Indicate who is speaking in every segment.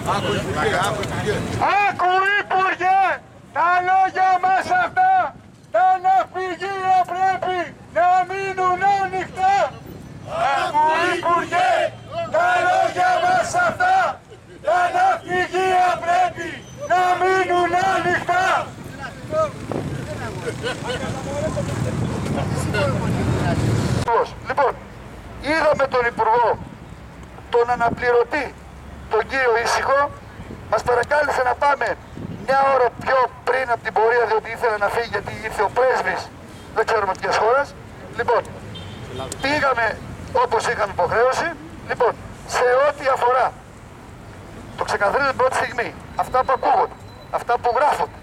Speaker 1: Άκου Υπουργέ, τα λόγια μας αυτά, τα ναυπηγεία πρέπει να μείνουν ανοιχτά. Άκου Υπουργέ, τα λόγια μας αυτά, τα ναυπηγεία πρέπει να μείνουν ανοιχτά. Λοιπόν, είδαμε τον Υπουργό, τον αναπληρωτή, τον κύριο Ήσυχο, μας παρακάλεσε να πάμε μια ώρα πιο πριν από την πορεία, διότι ήθελε να φύγει γιατί ήρθε ο πρέσβης, δεν ξέρουμε ποιας χώρας. Λοιπόν, πήγαμε όπως είχαμε υποχρέωση. Λοιπόν, σε ό,τι αφορά, το ξεκαθαρίζω την πρώτη στιγμή, αυτά που ακούγονται, αυτά που γράφονται,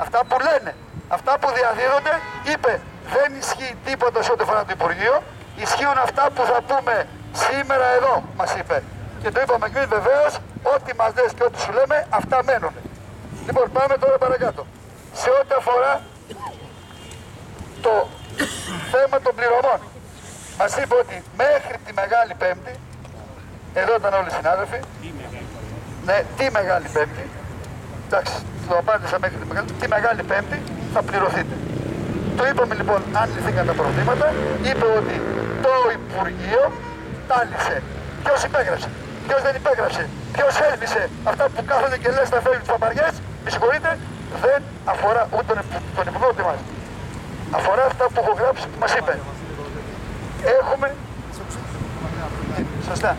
Speaker 1: αυτά που λένε, αυτά που διαδίδονται, είπε δεν ισχύει τίποτα σε ό,τι αφορά το Υπουργείο, ισχύουν αυτά που θα πούμε σήμερα εδώ, μας είπε. Και το είπαμε και βεβαίως, ό,τι μας λες και ό,τι σου λέμε, αυτά μένουν. Λοιπόν, πάμε τώρα παρακάτω. Σε ό,τι αφορά το θέμα των πληρωμών, μας είπε ότι μέχρι τη Μεγάλη Πέμπτη, εδώ ήταν όλοι οι συνάδελφοι, ναι, τη Μεγάλη Πέμπτη, εντάξει, το απάντησα μέχρι τη Μεγάλη Πέμπτη, θα πληρωθείτε. Το είπαμε λοιπόν, αν λυθήκαν τα προβλήματα, είπε ότι το Υπουργείο τα λύσε. Ποιος υπέγραψε, ποιος δεν υπέγραψε, ποιος έλβησε αυτά που κάθονται και λες να φέρουν τους παπαριές, με συγχωρείτε, δεν αφορά ούτε τον Υπουργό ούτε εμάς. Αφορά αυτά που έχω γράψει που μας είπε. Έχουμε... Σωστά.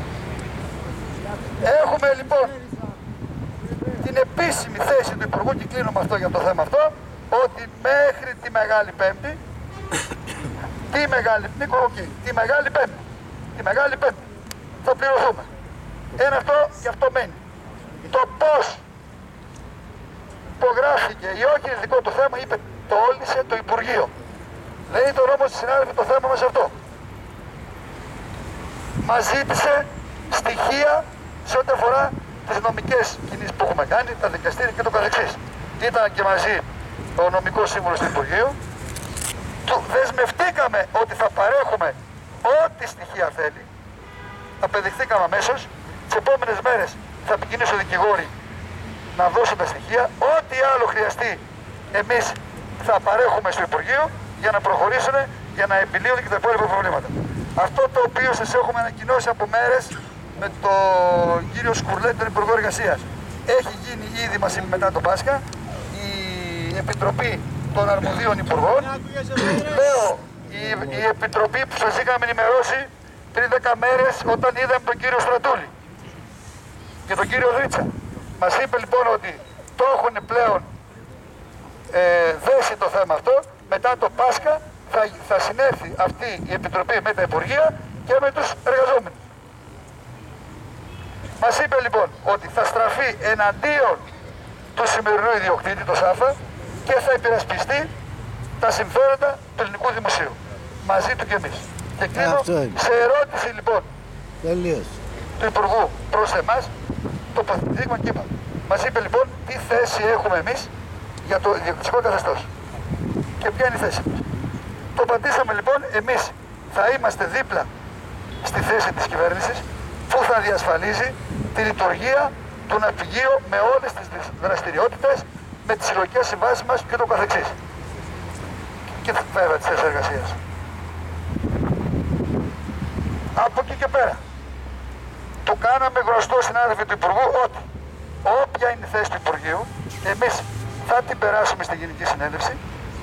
Speaker 1: Έχουμε λοιπόν την επίσημη θέση του Υπουργού και κλείνω με αυτό για το θέμα αυτό, ότι μέχρι τη Μεγάλη Πέμπτη, τη Μεγάλη Πέμπτη θα πληρωθούμε. Ένα αυτό και αυτό μένει. Το πώς υπογράφηκε ή όχι είναι δικό του θέμα, είπε το όλησε το Υπουργείο. Δεν είναι το νόμο στη συνάδελφη το θέμα μας αυτό. Μας ζήτησε στοιχεία σε ό,τι αφορά τις νομικές κινήσεις που έχουμε κάνει, τα δικαστήρια και το καθεξής. Ήταν και μαζί ο νομικός σύμβουλος του Υπουργείου. Δεσμευτήκαμε ότι θα παρέχουμε ό,τι στοιχεία θέλει. Απεδειχθήκαμε αμέσως. Τις επόμενες μέρες θα επικοινωνήσω δικηγόροι να δώσουν τα στοιχεία. Ό,τι άλλο χρειαστεί εμείς θα παρέχουμε στο Υπουργείο για να προχωρήσουν, για να επιλύουν και τα υπόλοιπα προβλήματα. Αυτό το οποίο σας έχουμε ανακοινώσει από μέρες με τον κύριο Σκουρλέτη, τον Υπουργό Εργασίας. Έχει γίνει ήδη μας μετά το Πάσχα η Επιτροπή των Αρμοδίων Υπουργών. Λέω, η Επιτροπή που σας είχαμε ενημερώσει πριν 10 μέρες όταν είδαμε τον κύριο Στρατούλη και τον κύριο Δρίτσα. Μας είπε λοιπόν ότι το έχουν πλέον δέσει το θέμα αυτό. Μετά το Πάσχα θα συνέρθει αυτή η Επιτροπή με τα Υπουργεία και με τους εργαζόμενους. Μας είπε λοιπόν ότι θα στραφεί εναντίον του σημερινού ιδιοκτήτη, το ΣΑΦΑ, και θα υπερασπιστεί τα συμφέροντα του ελληνικού δημοσίου. Μαζί του και εμείς. Και κλείνω σε ερώτηση λοιπόν του Υπουργού προς εμάς, τοποθετηθήκαμε και είπαμε. Μας είπε λοιπόν τι θέση έχουμε εμείς για το ιδιοκτησικό καθεστώς και ποια είναι η θέση μας. Το απαντήσαμε λοιπόν, εμείς θα είμαστε δίπλα στη θέση της κυβέρνησης που θα διασφαλίζει τη λειτουργία του ναυπηγείου με όλες τις δραστηριότητες, με τις συλλογικές συμβάσεις μας και το καθεξής. Και βέβαια τις θέσεις εργασίας. Από εκεί και πέρα, του κάναμε γνωστό συνάδελφοι του Υπουργού ότι όποια είναι η θέση του Υπουργείου, εμείς θα την περάσουμε στη Γενική Συνέλευση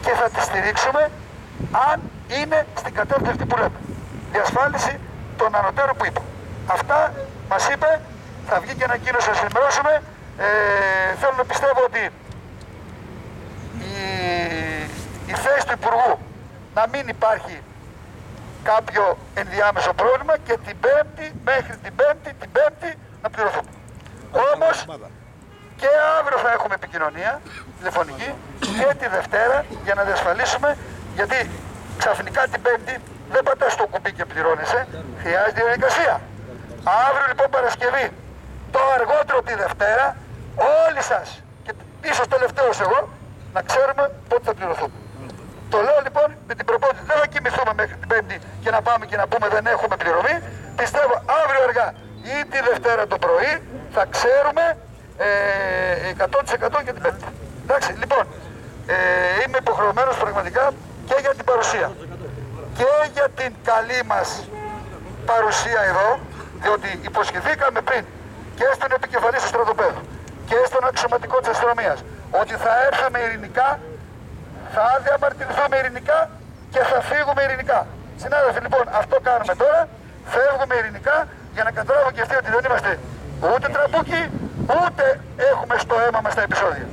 Speaker 1: και θα τη στηρίξουμε αν είναι στην κατεύθυνση αυτή που λέμε. Διασφάλιση των ανωτέρων που είπα. Αυτά μας είπε, θα βγει και ανακοίνωση να σας ενημερώσουμε. Θέλω να πιστεύω ότι η θέση του Υπουργού να μην υπάρχει κάποιο ενδιάμεσο πρόβλημα και την Πέμπτη, μέχρι την Πέμπτη να πληρωθούμε. Όμως και αύριο θα έχουμε επικοινωνία τηλεφωνική και τη Δευτέρα για να διασφαλίσουμε, γιατί ξαφνικά την Πέμπτη δεν πατάς το κουμπί και πληρώνεσαι, χρειάζεται διαδικασία. Αύριο λοιπόν Παρασκευή, το αργότερο τη Δευτέρα, όλοι σας και ίσως τελευταίος εγώ, να ξέρουμε πότε θα πληρωθούμε. Το λέω λοιπόν με την προπόνηση, δεν θα κοιμηθούμε μέχρι την Πέμπτη και να πάμε και να πούμε δεν έχουμε πληρωμή. Πιστεύω αύριο αργά ή τη Δευτέρα το πρωί θα ξέρουμε 100% για την Πέμπτη. Εντάξει, λοιπόν, είμαι υποχρεωμένος πραγματικά και για την παρουσία και για την καλή μας παρουσία εδώ, διότι υποσχεθήκαμε πριν και στον επικεφαλής του στρατοπέδου και στον αξιωματικό της αστυνομίας ότι θα έρθουμε ειρηνικά, θα διαμαρτυρηθούμε ειρηνικά και θα φύγουμε ειρηνικά. Συνάδελφοι, λοιπόν, αυτό κάνουμε τώρα. Φεύγουμε ειρηνικά για να καταλάβουν και αυτοί ότι δεν είμαστε ούτε τραμπούκι, ούτε έχουμε στο αίμα μας τα επεισόδια.